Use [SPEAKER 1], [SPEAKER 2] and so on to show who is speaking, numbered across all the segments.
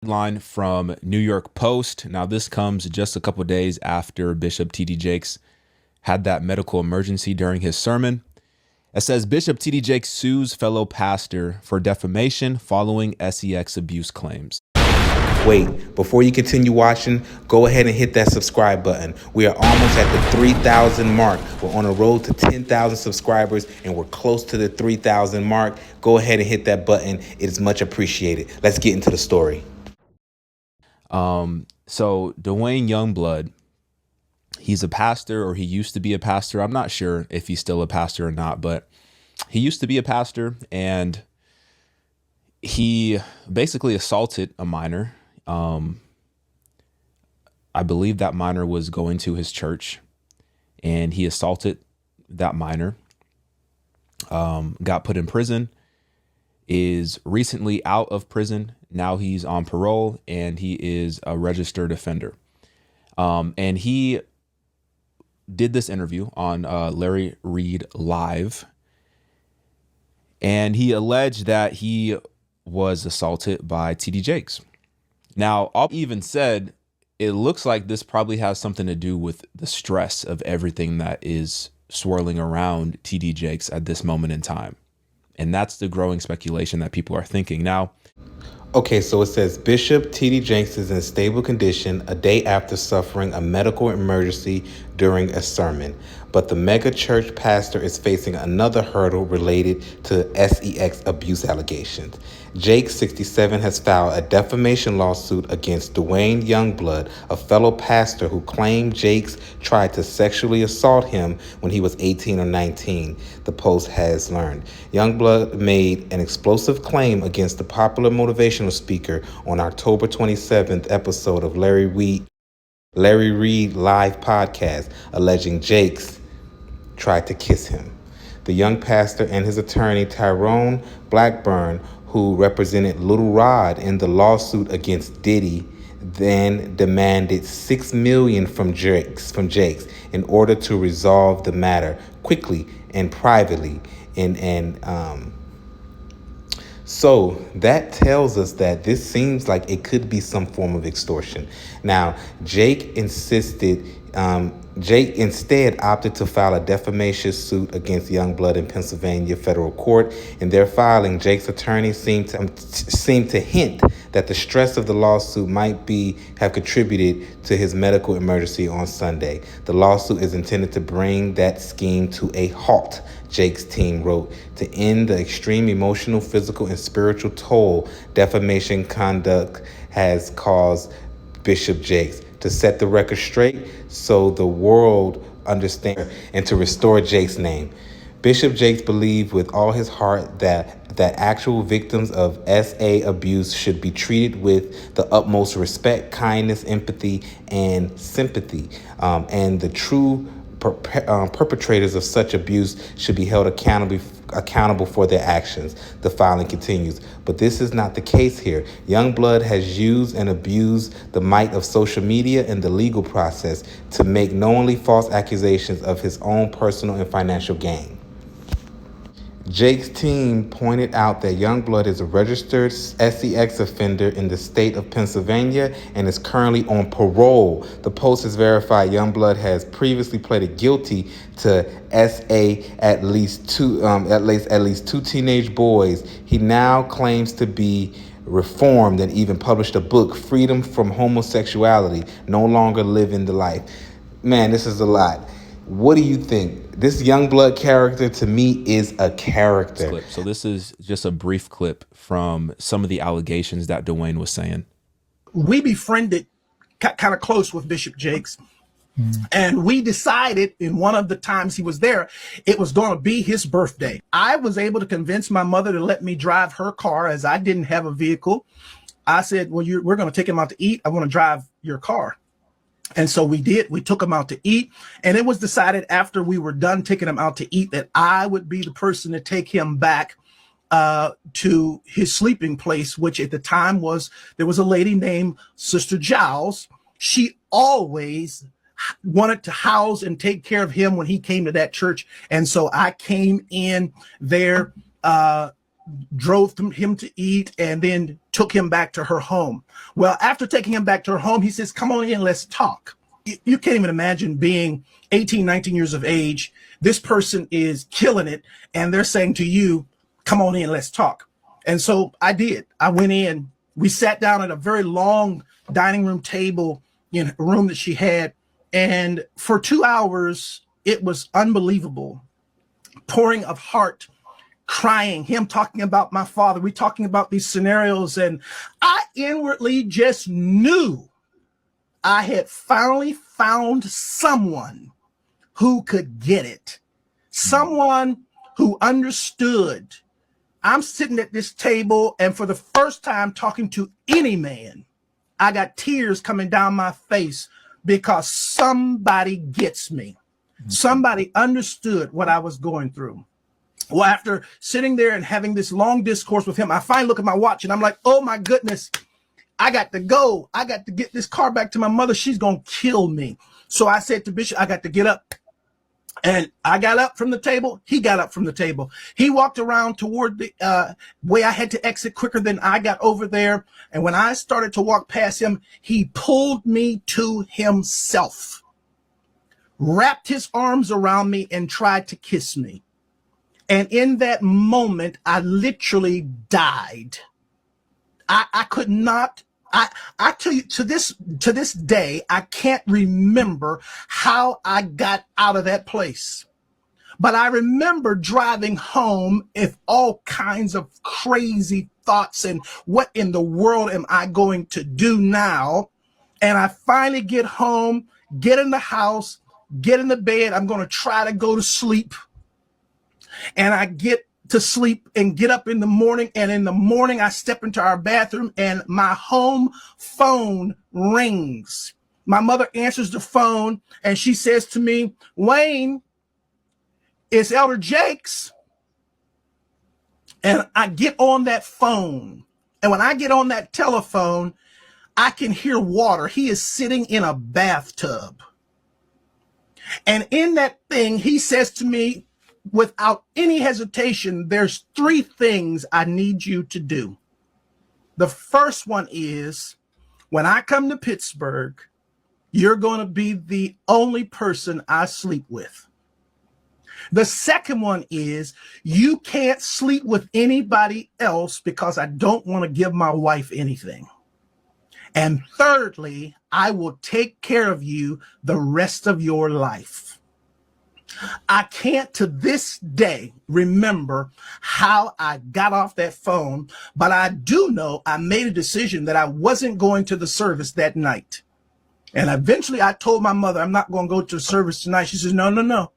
[SPEAKER 1] Line from New York Post. Now, this comes just a couple days after Bishop T.D. Jakes had that medical emergency during his sermon. It says Bishop T.D. Jakes sues fellow pastor for defamation following sex abuse claims.
[SPEAKER 2] Wait, before you continue watching, go ahead and hit that subscribe button. We are almost at the 3,000 mark. We're on a road to 10,000 subscribers, and we're close to the 3,000 mark. Go ahead and hit that button. It is much appreciated. Let's get into the story.
[SPEAKER 1] So Duane Youngblood, he's a pastor, or he used to be a pastor. I'm not sure if he's still a pastor or not, but he used to be a pastor, and he basically assaulted a minor. I believe that minor was going to his church, and he assaulted that minor, got put in prison, is recently out of prison. Now he's on parole, and he is a registered offender. And he did this interview on Larry Reed Live, and he alleged that he was assaulted by T.D. Jakes. Now, all even said, it looks like this probably has something to do with the stress of everything that is swirling around T.D. Jakes at this moment in time. And that's the growing speculation that people are thinking. Now,
[SPEAKER 2] Okay, so it says Bishop T.D. Jakes is in stable condition a day after suffering a medical emergency during a sermon. But the mega church pastor is facing another hurdle related to sex abuse allegations. Jakes, 67, has filed a defamation lawsuit against Duane Youngblood, a fellow pastor who claimed Jakes tried to sexually assault him when he was 18 or 19, the Post has learned. Youngblood made an explosive claim against the popular motivational speaker on October 27th episode of Larry Reed Live podcast, alleging Jakes tried to kiss him. The young pastor and his attorney, Tyrone Blackburn, who represented Little Rod in the lawsuit against Diddy, then demanded $6 million from Jakes in order to resolve the matter quickly and privately. So that tells us that this seems like it could be some form of extortion. Now, Jake instead opted to file a defamation suit against Youngblood in Pennsylvania federal court. In their filing, Jake's attorney seemed to hint that the stress of the lawsuit might have contributed to his medical emergency on Sunday. The lawsuit is intended to bring that scheme to a halt, Jake's team wrote, to end the extreme emotional, physical, and spiritual toll defamation conduct has caused Bishop Jakes, to set the record straight so the world understands and to restore Jake's name. Bishop Jakes believed with all his heart that actual victims of SA abuse should be treated with the utmost respect, kindness, empathy, and sympathy. And the true perpetrators of such abuse should be held accountable for their actions. The filing continues. But this is not the case here. Youngblood has used and abused the might of social media and the legal process to make knowingly false accusations of his own personal and financial gain. Jake's team pointed out that Youngblood is a registered sex offender in the state of Pennsylvania and is currently on parole. The Post has verified Youngblood has previously pleaded guilty to at least two teenage boys. He now claims to be reformed and even published a book, Freedom from Homosexuality, No Longer Living the Life. Man, this is a lot. What do you think? This Youngblood character, to me, is a character.
[SPEAKER 1] so this is just a brief clip from some of the allegations that Duane was saying.
[SPEAKER 3] We befriended kind of close with Bishop Jakes. And we decided in one of the times he was there, it was going to be his birthday. I was able to convince my mother to let me drive her car as I didn't have a vehicle. I said, well, we're going to take him out to eat. I want to drive your car. And so we did. We took him out to eat. And it was decided after we were done taking him out to eat that I would be the person to take him back to his sleeping place, which at the time there was a lady named Sister Giles. She always wanted to house and take care of him when he came to that church. And so I came in there drove him to eat, and then took him back to her home. Well, after taking him back to her home, he says, come on in, let's talk. You can't even imagine being 18, 19 years of age. This person is killing it, and they're saying to you, come on in, let's talk. And so I did. I went in. We sat down at a very long dining room table in a room that she had. And for 2 hours, it was unbelievable. Pouring of heart, crying, him talking about my father. We talking about these scenarios. And I inwardly just knew I had finally found someone who could get it. Someone who understood. I'm sitting at this table, and for the first time talking to any man, I got tears coming down my face because somebody gets me. Somebody understood what I was going through. Well, after sitting there and having this long discourse with him, I finally look at my watch and I'm like, oh my goodness, I got to go. I got to get this car back to my mother. She's going to kill me. So I said to Bishop, I got to get up. And I got up from the table. He got up from the table. He walked around toward the way I had to exit quicker than I got over there. And when I started to walk past him, he pulled me to himself, wrapped his arms around me, and tried to kiss me. And in that moment, I literally died. I could not. I tell you, to this day, I can't remember how I got out of that place. But I remember driving home with all kinds of crazy thoughts and what in the world am I going to do now? And I finally get home, get in the house, get in the bed. I'm going to try to go to sleep. And I get to sleep and get up in the morning. And in the morning, I step into our bathroom and my home phone rings. My mother answers the phone and she says to me, Wayne, it's Elder Jakes. And I get on that phone. And when I get on that telephone, I can hear water. He is sitting in a bathtub. And in that thing, he says to me, without any hesitation, there's 3 things I need you to do. The first one is, when I come to Pittsburgh, you're going to be the only person I sleep with. The second one is, you can't sleep with anybody else because I don't want to give my wife anything. And thirdly, I will take care of you the rest of your life. I can't to this day remember how I got off that phone, but I do know I made a decision that I wasn't going to the service that night. And eventually I told my mother, I'm not going to go to the service tonight. She says, no.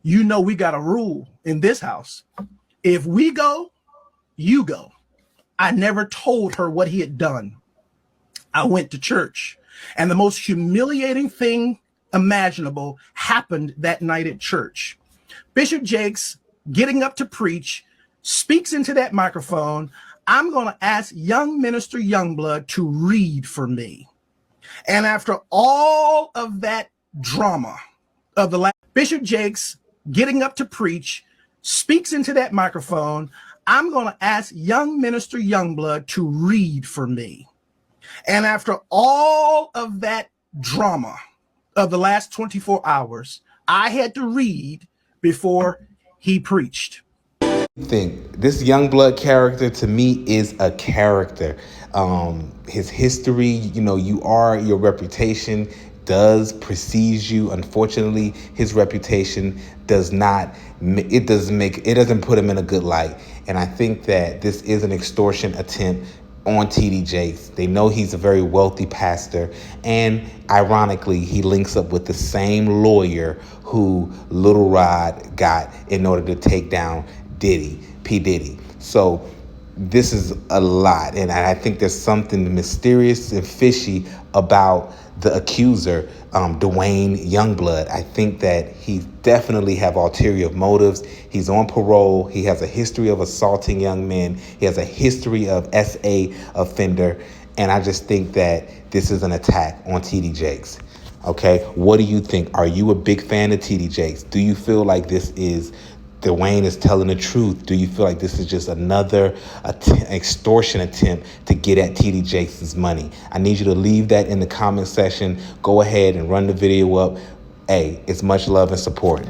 [SPEAKER 3] You know, we got a rule in this house. If we go, you go. I never told her what he had done. I went to church, and the most humiliating thing imaginable happened that night at church. Bishop Jakes, getting up to preach, speaks into that microphone. I'm going to ask young minister Youngblood to read for me. And after all of that drama of the last, Bishop Jakes, getting up to preach, speaks into that microphone. I'm going to ask young minister Youngblood to read for me. And after all of that drama of the last 24 hours, I had to read before he preached.
[SPEAKER 2] I think this Youngblood character to me is a character. His history, your reputation does precede you. Unfortunately, his reputation doesn't put him in a good light. And I think that this is an extortion attempt on TD Jakes. They know he's a very wealthy pastor, and ironically, he links up with the same lawyer who Little Rod got in order to take down P. Diddy. So this is a lot, and I think there's something mysterious and fishy about the accuser, Duane Youngblood. I think that he definitely have ulterior motives. He's on parole. He has a history of assaulting young men. He has a history of SA offender. And I just think that this is an attack on TD Jakes. Okay, what do you think? Are you a big fan of TD Jakes? Do you feel like this is Duane is telling the truth? Do you feel like this is just another extortion attempt to get at TD Jakes' money? I need you to leave that in the comment section. Go ahead and run the video up. Hey, it's much love and support.